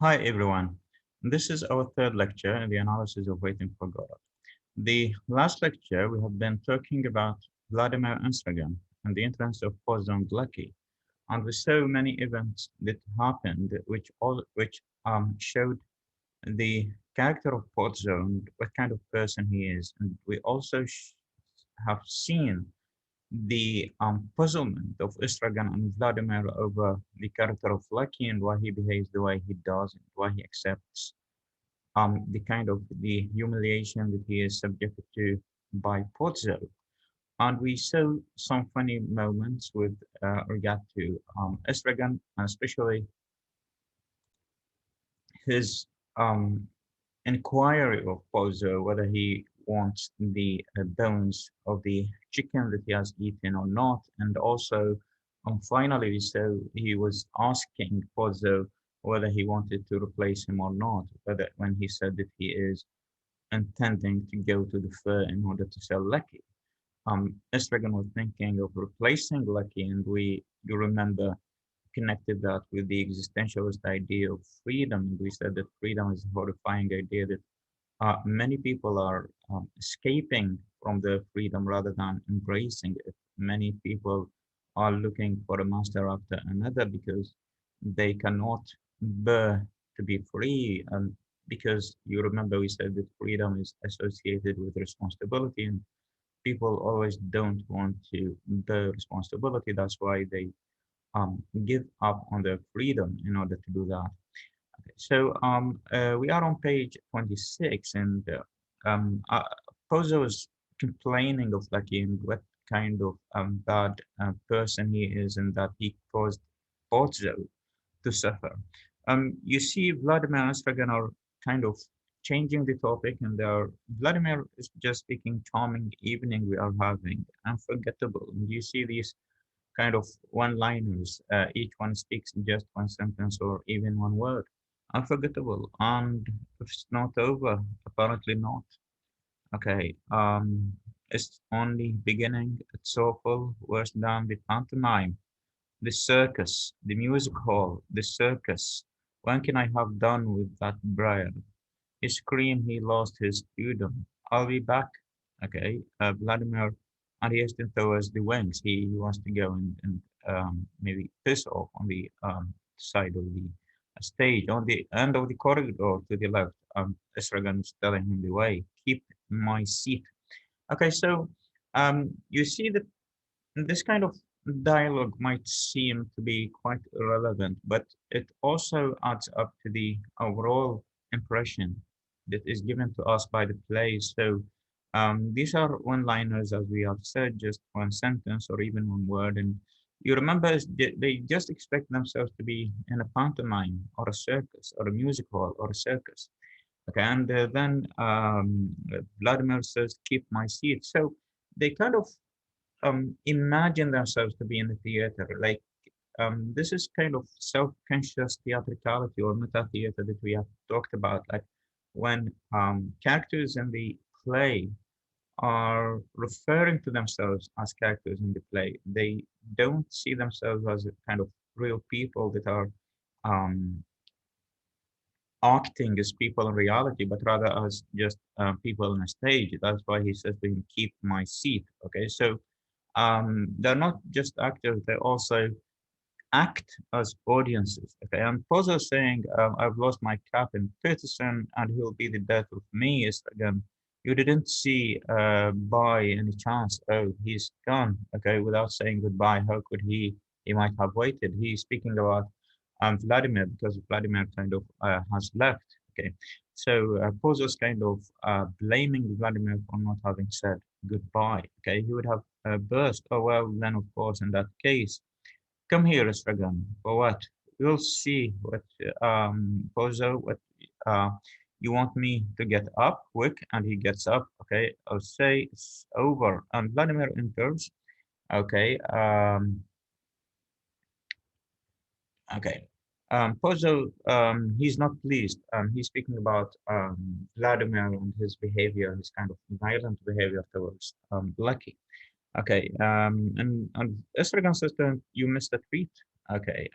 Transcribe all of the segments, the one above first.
Hi everyone. This is our third lecture in the analysis of waiting for Godot. The last lecture we have been talking about Vladimir Instagram and the entrance of Poison Lucky, and we saw many events that happened which showed the character of Podzone, what kind of person he is, and we also have seen the puzzlement of Estragan and Vladimir over the character of Lucky and why he behaves the way he does and why he accepts the kind of the humiliation that he is subjected to by Pozzo. And we saw some funny moments with regard to Estragan, and especially his um, inquiry of Pozzo whether he wants the bones of the chicken that he has eaten or not. And also, finally, so he was asking Pozzo whether he wanted to replace him or not, whether when he said that he is intending to go to the fair in order to sell Lucky. Estragon was thinking of replacing Lucky, and you remember, connected that with the existentialist idea of freedom. And we said that freedom is a horrifying idea that many people are escaping from their freedom rather than embracing it. Many people are looking for a master after another because they cannot bear to be free. And because you remember, we said that freedom is associated with responsibility, and people always don't want to bear responsibility. That's why they give up on their freedom in order to do that. So we are on page 26, and Pozo is complaining of Lucky and what kind of bad person he is, and that he caused Pozo to suffer. You see, Vladimir and Stragan are kind of changing the topic, and Vladimir is just speaking charming evening we are having, unforgettable. And you see these kind of one-liners. Each one speaks just one sentence or even one word. Unforgettable. And if it's not over, apparently not. Okay. It's only beginning. It's awful. Worse than the pantomime, the circus, the music hall, the circus. When can I have done with that briar? He screamed he lost his freedom. I'll be back. Okay. Vladimir, and he hastened towards the wings. He wants to go and maybe piss off on the side of the stage, on the end of the corridor to the left. Estragan is telling him the way. Keep my seat. Okay, so you see that this kind of dialogue might seem to be quite irrelevant, but it also adds up to the overall impression that is given to us by the play. So these are one-liners, as we have said, just one sentence or even one word. And you remember, they just expect themselves to be in a pantomime or a circus or a music hall or a circus. Okay, and then Vladimir says, "Keep my seat." So they kind of imagine themselves to be in the theater. Like this is kind of self-conscious theatricality or meta theater that we have talked about. Like when characters in the play are referring to themselves as characters in the play, they don't see themselves as a kind of real people that are um, acting as people in reality, but rather as just people on a stage. That's why he says to him, "Keep my seat." Okay, so they're not just actors; they also act as audiences. Okay, and Pozo saying, "I've lost my cap in Peterson, and he'll be the death of me." Is again, you didn't see by any chance. Oh, he's gone. Okay, without saying goodbye. How could he? He might have waited. He's speaking about Vladimir because Vladimir kind of has left. Okay, so Pozo's kind of blaming Vladimir for not having said goodbye. Okay, he would have burst. Oh well, then of course in that case. Come here, Estragon. For what? We'll see what Pozo, what uh you want me to get up quick, and he gets up. Okay, I'll say it's over. And Vladimir enters. Okay, okay. Pozo, he's not pleased. He's speaking about Vladimir and his behavior, his kind of violent behavior towards Lucky. Okay, and Estragon says to him, "You missed a treat." Okay.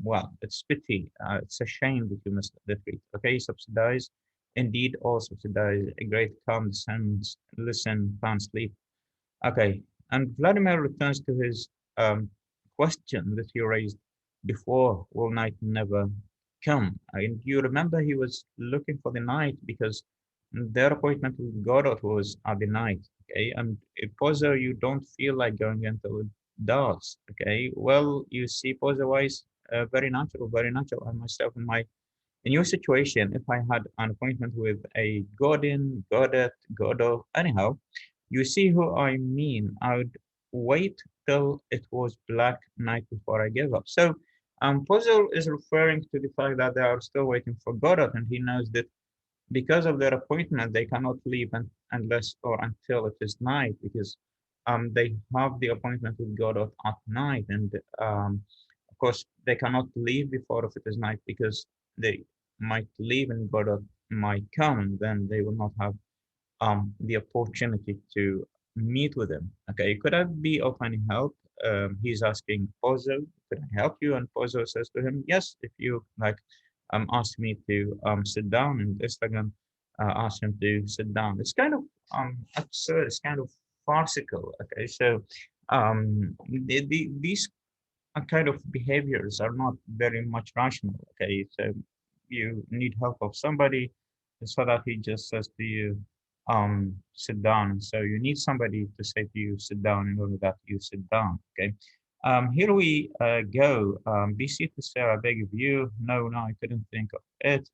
Well, it's pity. It's a shame that you missed the treat. Okay, subsidize. Indeed, all subsidize. A great calm descends. Listen, plan, sleep. Okay. And Vladimir returns to his um, question that he raised before. Will night never come? And you remember he was looking for the night because their appointment with Godot was at the night. Okay. And it Poser, you don't feel like going until it does. Okay. Well, you see, Poser wise, very natural, very natural. I myself in your situation, if I had an appointment with a Godin, Godot, Godot, anyhow, you see who I mean. I would wait till it was black night before I give up. So, Puzzle is referring to the fact that they are still waiting for Godot, and he knows that because of their appointment, they cannot leave unless or until it is night, because they have the appointment with Godot at night, and of course they cannot leave before if it is night because they might leave and Godot might come, and then they will not have the opportunity to meet with him. Okay, could I be of any help? He's asking Pozo, could I help you? And Pozo says to him, yes, if you like ask me to sit down, and Istagan ask him to sit down. It's kind of absurd, it's kind of farcical. Okay, so these kind of behaviors are not very much rational. Okay, so you need help of somebody so that he just says to you, sit down. So you need somebody to say to you, sit down, in order that you sit down. Okay. Here we go. Be seated, sir. I beg of you. No, no, I couldn't think of it.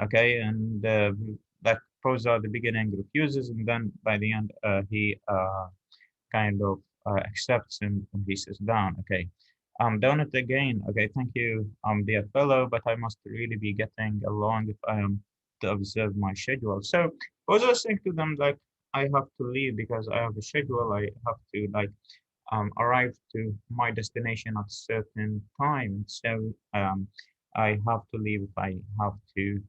Okay, and that Proza at the beginning refuses, and then by the end, he kind of accepts and he sits down. Okay. Down it again. Okay, thank you, dear fellow, but I must really be getting along if I am to observe my schedule. So I was just saying to them like I have to leave because I have a schedule. I have to like arrive to my destination at a certain time. So I have to leave if I have to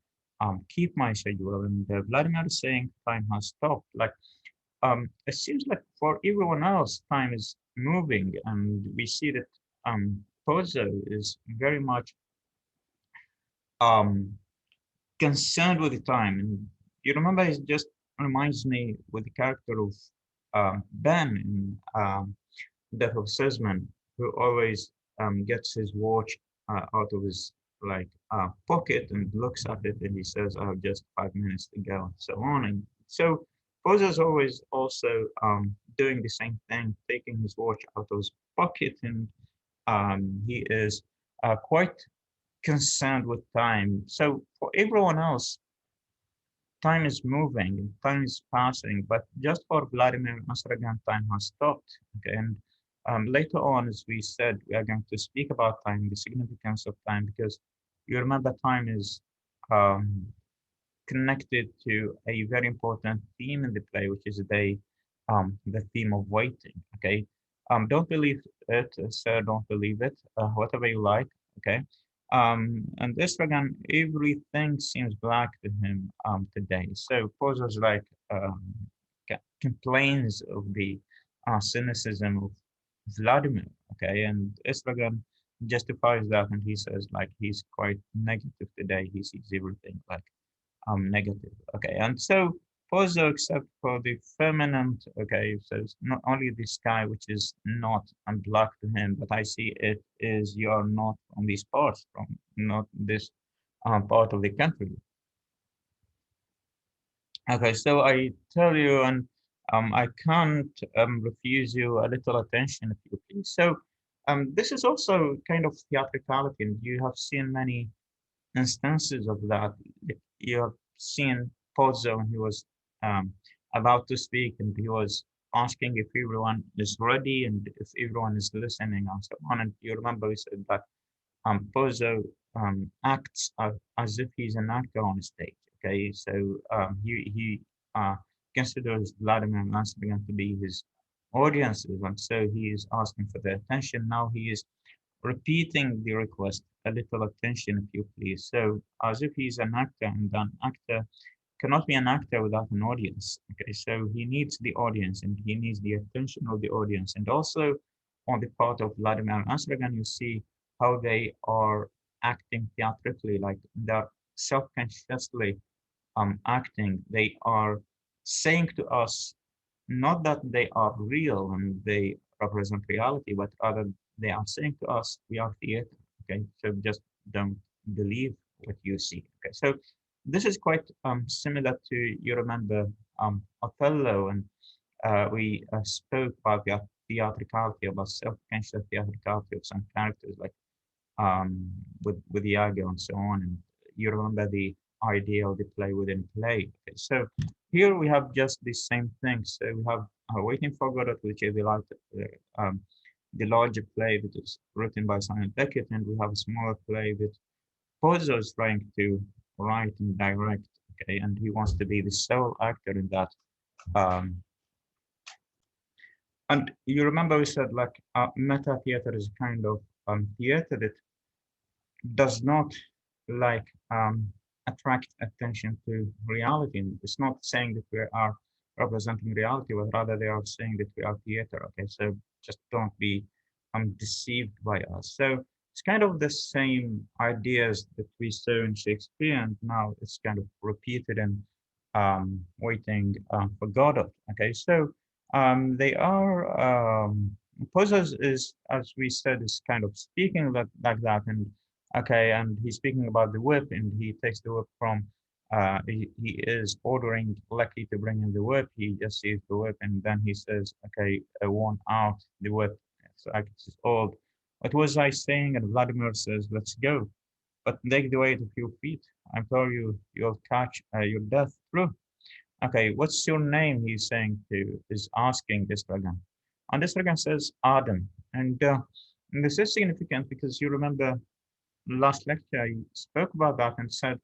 keep my schedule. And Vladimir is saying time has stopped. Like it seems like for everyone else, time is moving, and we see that Pozo is very much um, concerned with the time. And you remember, it just reminds me with the character of Ben in Death of Sesman, who always gets his watch out of his like pocket and looks at it, and he says, "I have just 5 minutes to go," and so on. And so Boza's always also doing the same thing, taking his watch out of his pocket, and he is quite concerned with time. So for everyone else, time is moving, time is passing, but just for Vladimir Masragan, time has stopped. Okay, and later on, as we said, we are going to speak about time, the significance of time, because you remember time is um, connected to a very important theme in the play, which is the theme of waiting. Okay, don't believe it, sir. Don't believe it. Whatever you like. Okay. And this again, everything seems black to him today. So Pozo's like complains of the cynicism of Vladimir. Okay, and Istragan justifies that, and he says like he's quite negative today. He sees everything like negative. Okay, and so also except for the firmament, okay, so it's not only the sky which is not black to him, but I see it is you're not from these parts, from not this part of the country. Okay, so I tell you, and I can't refuse you a little attention if you please. So this is also kind of theatricality, and you have seen many instances of that. You have seen Pozzo when he was um, about to speak, and he was asking if everyone is ready and if everyone is listening and so on. And you remember we said that Pozzo acts as if he's an actor on stage. Okay, so he considers Vladimir and Lansbergen to be his audiences, and so he is asking for their attention. Now he is repeating the request, a little attention, if you please. So, as if he's an actor, and an actor cannot be an actor without an audience. Okay, so he needs the audience and he needs the attention of the audience. And also, on the part of Vladimir Asragan, you see how they are acting theatrically, like they're self-consciously acting. They are saying to us not that they are real and they represent reality, but rather they are saying to us we are theater. Okay, so just don't believe what you see. Okay, so this is quite similar to, you remember, Othello, and we spoke about the theatricality, about self-conscious theatricality of some characters, like with Iago and so on. And you remember the idea of the play within play. Okay, so here we have just the same thing. So we have Waiting for Godot, which is the larger play that is written by Simon Beckett, and we have a smaller play that Pozo is trying to write and direct. Okay, and he wants to be the sole actor in that. Um, and you remember we said like meta theater is kind of theater that does not like attract attention to reality. And it's not saying that we are representing reality, but rather they are saying that we are theater. Okay, so just don't be deceived by us. So it's kind of the same ideas that we saw in Shakespeare, and now it's kind of repeated in Waiting for Godot. Okay, so they are Posers is, as we said, is kind of speaking like that, and okay, and he's speaking about the whip, and he takes the whip from. He is ordering Lucky to bring him the whip. He just sees the whip, and then he says, "Okay, I want out the whip." So like it's old. What was I saying? And Vladimir says, "Let's go." But take the weight of your feet. I tell you, you'll catch your death through. Okay, what's your name? He's saying to, is asking this dragon. And this dragon says Adam. And this is significant because you remember last lecture I spoke about that and said,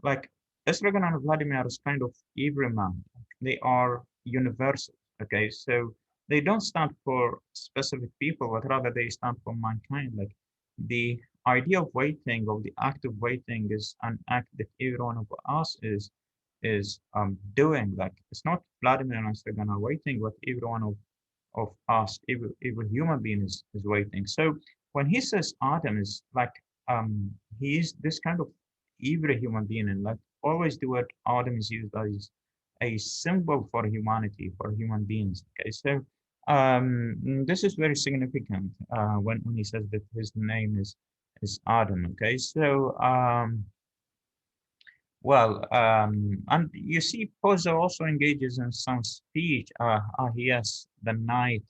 like, Estragon and Vladimir is kind of everyman. They are universal. Okay, so they don't stand for specific people, but rather they stand for mankind. Like the idea of waiting, of the act of waiting, is an act that every one of us is doing. Like it's not Vladimir and Estragon are waiting, but every one of us, every human being is waiting. So when he says Adam is like he's this kind of every human being, and like always the word Adam is used as a symbol for humanity, for human beings. Okay, so this is very significant when he says that his name is Adam. Okay, so and you see, Pozo also engages in some speech. Yes, the night,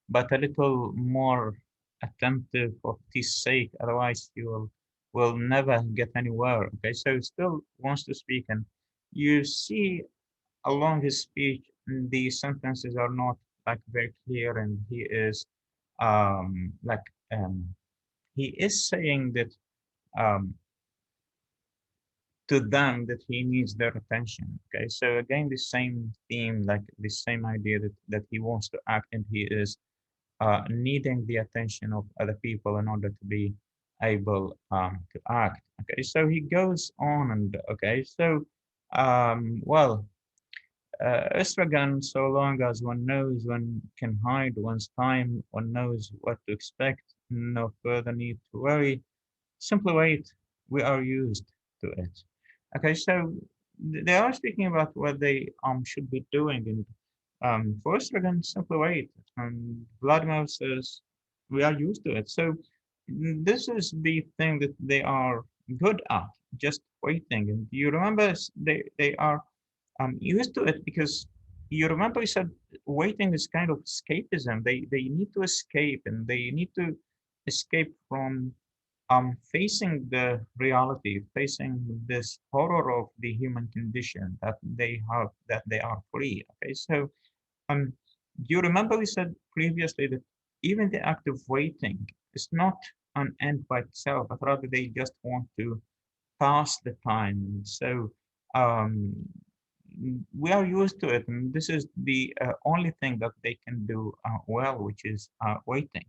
but a little more attentive for his sake. Otherwise, you will never get anywhere. Okay, so he still wants to speak, and you see along his speech, the sentences are not like very clear, and like um, he is saying that um, to them that he needs their attention. Okay, so again, the same theme, like the same idea that he wants to act, and he is needing the attention of other people in order to be able to act. Okay, so he goes on, and okay, so well, Estragon, so long as one knows one can hide one's time, one knows what to expect, no further need to worry. Simply wait, we are used to it. Okay, so they are speaking about what they should be doing, and first we're going to simply wait. And Vladimir says we are used to it. So this is the thing that they are good at, just waiting. And you remember they are used to it because you remember we said waiting is kind of escapism. They need to escape, and they need to escape from facing the reality, facing this horror of the human condition that they have, that they are free. Okay, so um, do you remember we said previously that even the act of waiting is not an end by itself, but rather they just want to pass the time. So um, we are used to it, and this is the only thing that they can do well, which is waiting.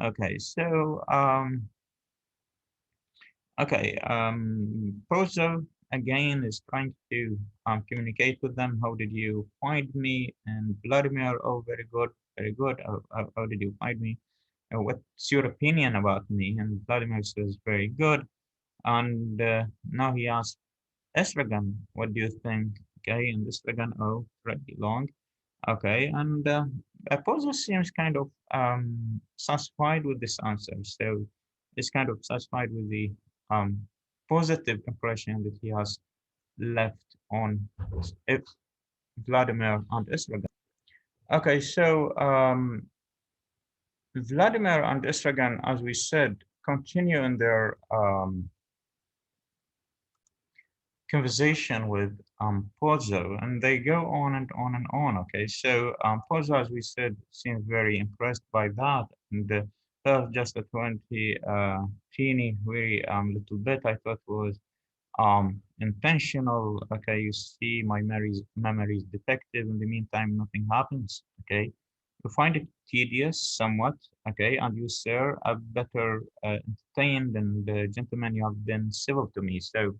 Okay, so okay, Pozo again is trying to communicate with them. How did you find me? And Vladimir, oh, very good, very good. How did you find me? what's your opinion about me? And Vladimir says, very good. And now he asks Estragon, what do you think? Okay, and Estragon, oh, pretty long. Okay, and Pozo seems kind of satisfied with this answer. So he's kind of satisfied with the um, positive impression that he has left on if Vladimir and Estragon. Okay, so Vladimir and Estragon, as we said, continue in their conversation with Pozzo, and they go on and on and on. Okay, so Pozzo, as we said, seems very impressed by that, and just a 20 teeny, very little bit. I thought was intentional. Okay, you see, my memory is defective. In the meantime, nothing happens. Okay, you find it tedious somewhat. Okay, and you, sir, are better entertained, and gentlemen, you have been civil to me. So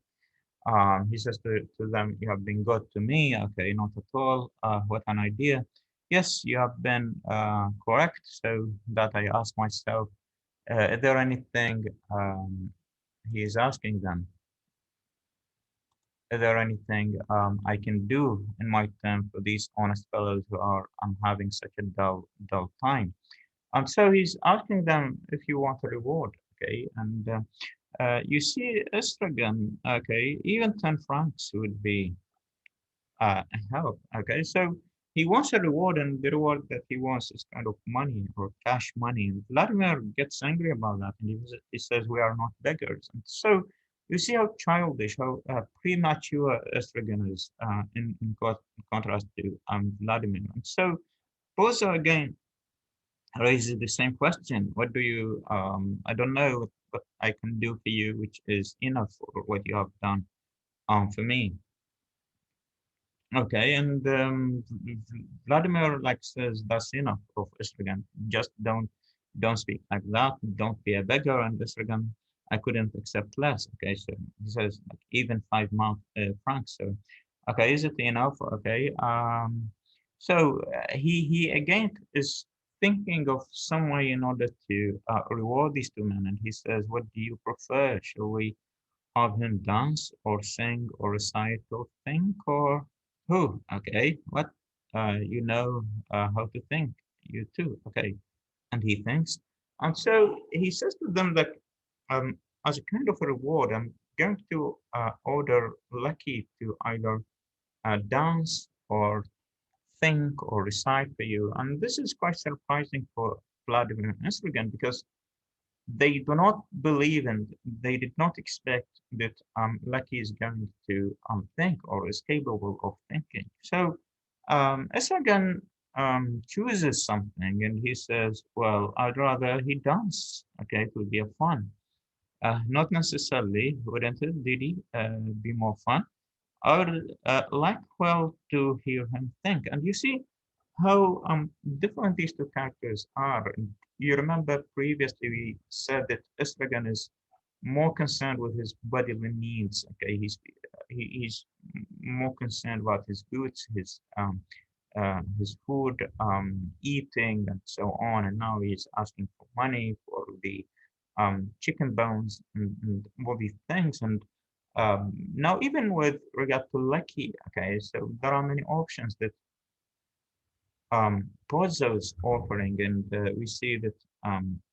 he says to them, you have been good to me. Okay, not at all. What an idea. Yes, you have been correct. So that I ask myself, is there anything he is asking them? Is there anything I can do in my time for these honest fellows who are having such a dull time? And so he's asking them if you want a reward, okay? And you see, Estragon, okay, even 10 francs would be help. Okay, so he wants a reward, and the reward that he wants is kind of money or cash money. And Vladimir gets angry about that, and he says, "We are not beggars." And so you see how childish, how premature Estragon is in contrast to Vladimir. And so Boza again raises the same question: What do you? I don't know what I can do for you, which is enough for what you have done for me. Okay, and Vladimir like says that's enough of Estragon. Just don't speak like that. Don't be a beggar. And Estragon, I couldn't accept less. Okay, so he says like even 5 francs. So okay, is it enough? Okay, so he again is thinking of some way in order to reward these two men, and he says, "What do you prefer? Shall we have him dance or sing or recite or think or who? Okay, what? You know how to think. You too. Okay, and he thinks, and so he says to them that um, as a kind of a reward, I'm going to order Lucky to either dance or think or recite for you, and this is quite surprising for Vladimir Estrogen because they do not believe and they did not expect that Lucky is going to think or is capable of thinking. So Esagan chooses something and he says, well, I'd rather he dance. Okay, it would be a fun. Not necessarily, wouldn't it, did he be more fun? I would like well to hear him think. And you see how different these two characters are. And you remember previously we said that Estragon is more concerned with his bodily needs. Okay, he's more concerned about his goods, his food, eating, and so on. And now he's asking for money for the chicken bones and all these things. And now, even with regard to Lucky, okay, so there are many options that Pozzo is offering, and we see that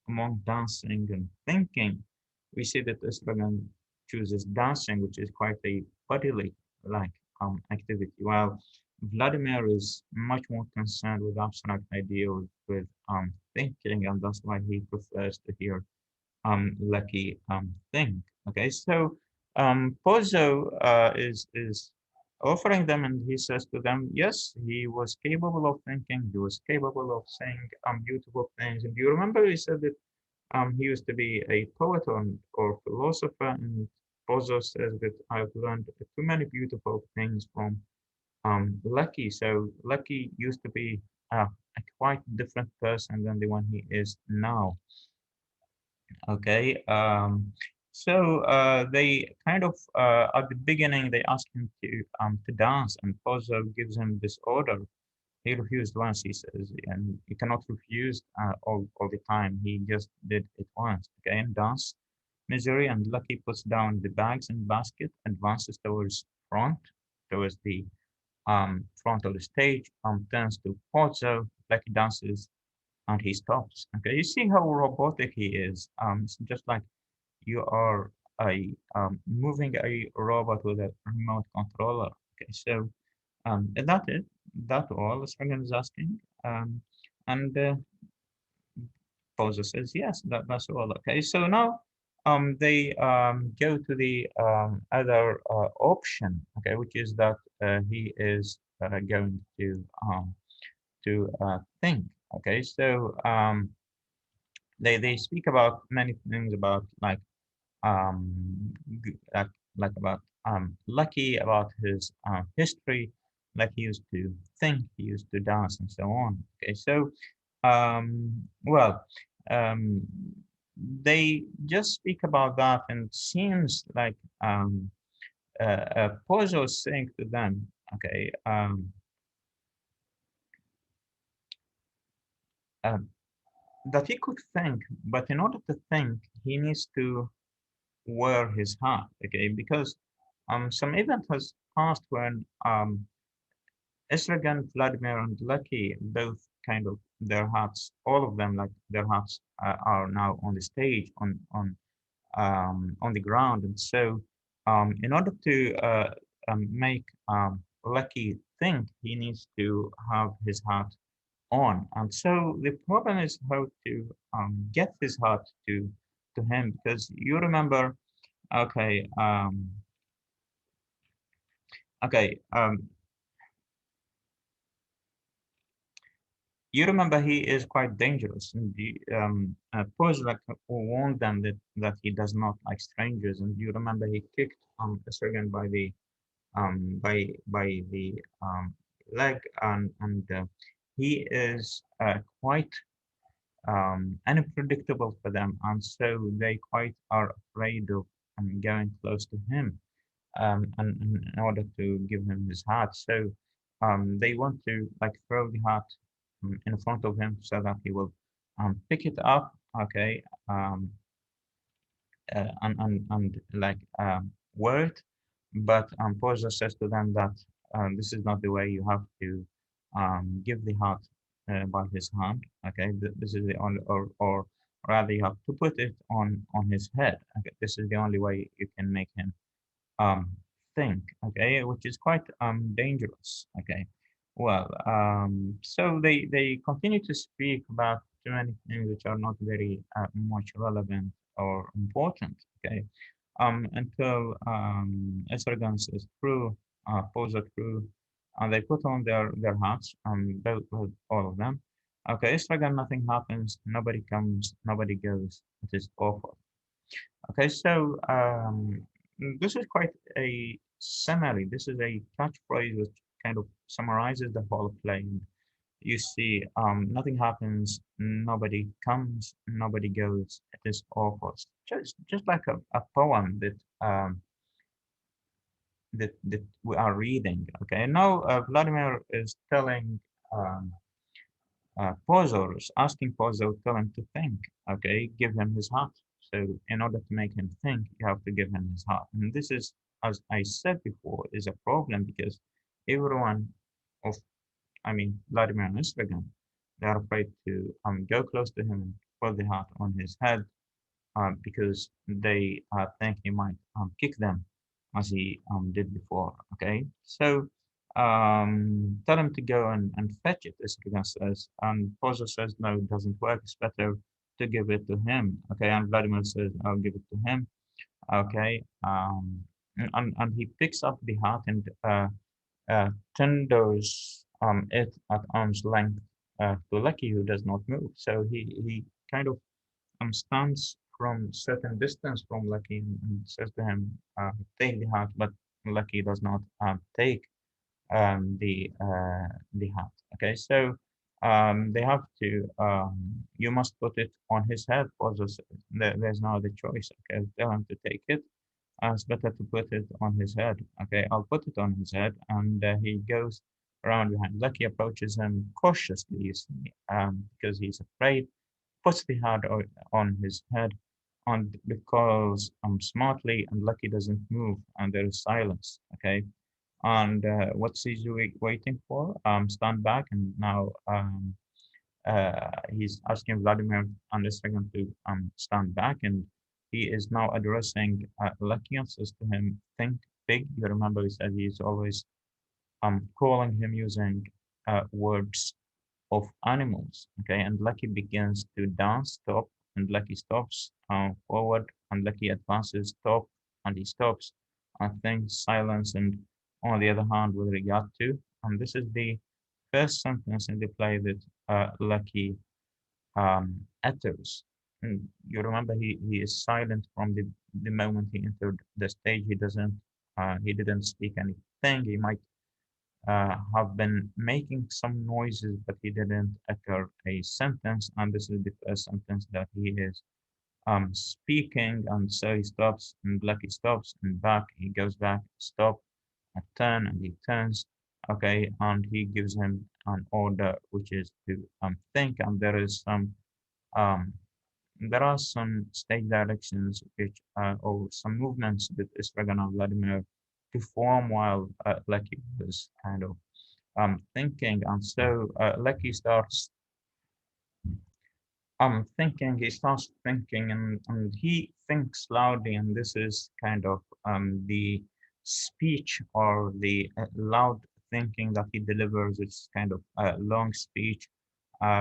among dancing and thinking, we see that Estrogen chooses dancing, which is quite a bodily like activity, while Vladimir is much more concerned with abstract ideas, with thinking, and that's why he prefers to hear Lucky thing. Okay, so Pozzo is offering them, and he says to them, yes, he was capable of thinking, he was capable of saying beautiful things. And do you remember he said that he used to be a poet or philosopher, and Pozzo says that I've learned too many beautiful things from Lucky. So Lucky used to be a quite different person than the one he is now. Okay. So they kind of at the beginning they ask him to dance, and Pozzo gives him this order. He refused once, he says, and you cannot refuse all the time. He just did it once. Okay, and dance. Missouri and Lucky puts down the bags and basket, advances towards the front of the stage, turns to Pozzo, Lucky dances, and he stops. Okay, you see how robotic he is. It's just like you are a moving a robot with a remote controller. Okay, so is that it? That all? Springer is asking. And Poser says yes. That's all. Okay, so now they go to the other option. Okay, which is that he is going to think. Okay, so they speak about many things about um, like about Lucky, about his history, like he used to think, he used to dance, and so on. Okay, so well, um, they just speak about that, and it seems like Pozo is saying to them, okay, um, that he could think, but in order to think, he needs to wear his hat, okay, because some event has passed when Esragan, Vladimir, and Lucky both kind of their hats, all of them, like their hats are now on the stage on the ground, and so in order to make Lucky think, he needs to have his hat on, and so the problem is how to get his hat to him, because you remember, okay, okay. You remember he is quite dangerous, and the Kozlak warned them that he does not like strangers. And you remember he kicked Sergen by the leg, and he is quite unpredictable for them, and so they quite are afraid of going close to him, and in order to give him his hat. So they want to like throw the hat in front of him so that he will pick it up, okay, and like wear it. But Portia says to them that this is not the way. You have to give the hat by his hand. Okay, this is the only, or rather, you have to put it on his head. Okay, this is the only way you can make him um, think, okay, which is quite dangerous. Okay, well, so they continue to speak about too many things which are not very much relevant or important. Okay, until Esargans is through, Posa through, and they put on their hats, both all of them. Okay, Estragan, nothing happens, nobody comes, nobody goes. It is awful. Okay, so this is quite a summary. This is a catchphrase which kind of summarizes the whole play. You see, nothing happens, nobody comes, nobody goes. It is awful. Just like a poem that we are reading. Okay, now Vladimir is telling Pozos, asking Pozo, tell him to think. Okay, give him his heart. So in order to make him think, you have to give him his heart. And this is, as I said before, is a problem because everyone of, I mean, Vladimir and Isfagan, they are afraid to go close to him and put the heart on his head because they think he might kick them as he did before. Okay, so tell him to go and fetch it, Isfagan says, and Pozo says no, it doesn't work. It's better to give it to him. Okay, and Vladimir says I'll give it to him. Okay, and he picks up the heart and tenders it at arm's length to Lucky, who does not move. So he kind of stands from certain distance from Lucky and says to him, "Take the heart," but Lucky does not take the hat. Okay, so they have to. You must put it on his head. Also, there's no other choice. Okay, tell him to take it. It's better to put it on his head. Okay, I'll put it on his head, and he goes around behind. Lucky approaches him cautiously, you see, because he's afraid, puts the hand on his head, and because smartly, and Lucky doesn't move, and there is silence. Okay, and what's he waiting for? Stand back, and now he's asking Vladimir and the second to stand back, and he is now addressing Lucky and says to him, "Think big." You remember he said he's always calling him using words of animals. Okay, and Lucky begins to dance, stop, and Lucky stops, forward, and Lucky advances, stop, and he stops. I think silence, and on the other hand, with regard to, and this is the first sentence in the play that Lucky utters. And you remember he is silent from the moment he entered the stage. He didn't speak anything. He might have been making some noises, but he didn't utter a sentence. And this is the first sentence that he is speaking. And so he stops, and Lucky stops, and back he goes back, stop, a turn, and he turns. Okay, and he gives him an order, which is to think. And um, there are some stage directions which or some movements that Estragon and Vladimir perform while Lucky was kind of thinking, and so Lucky starts he starts thinking, and he thinks loudly, and this is kind of the speech or the loud thinking that he delivers. It's kind of a long speech,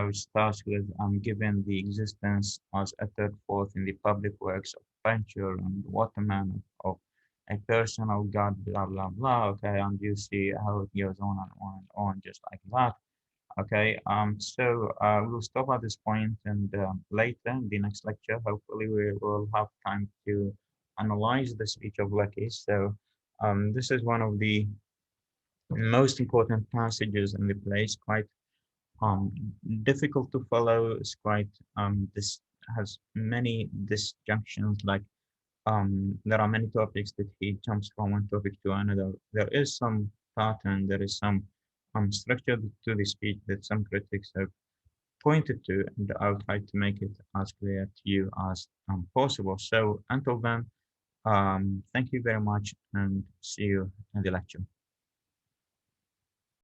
which starts with given the existence as uttered forth in the public works of Painter and Waterman of a personal God, blah blah blah. Okay, and you see how it goes on and on and on, just like that. Okay, so we'll stop at this point, and later in the next lecture, hopefully we will have time to analyze the speech of Lucky. So this is one of the most important passages in the play. It's quite um, difficult to follow. It's quite this has many disjunctions. Like there are many topics that he jumps from one topic to another. There is some pattern. There is some structure to the speech that some critics have pointed to, and I'll try to make it as clear to you as possible. So until then, thank you very much, and see you in the lecture.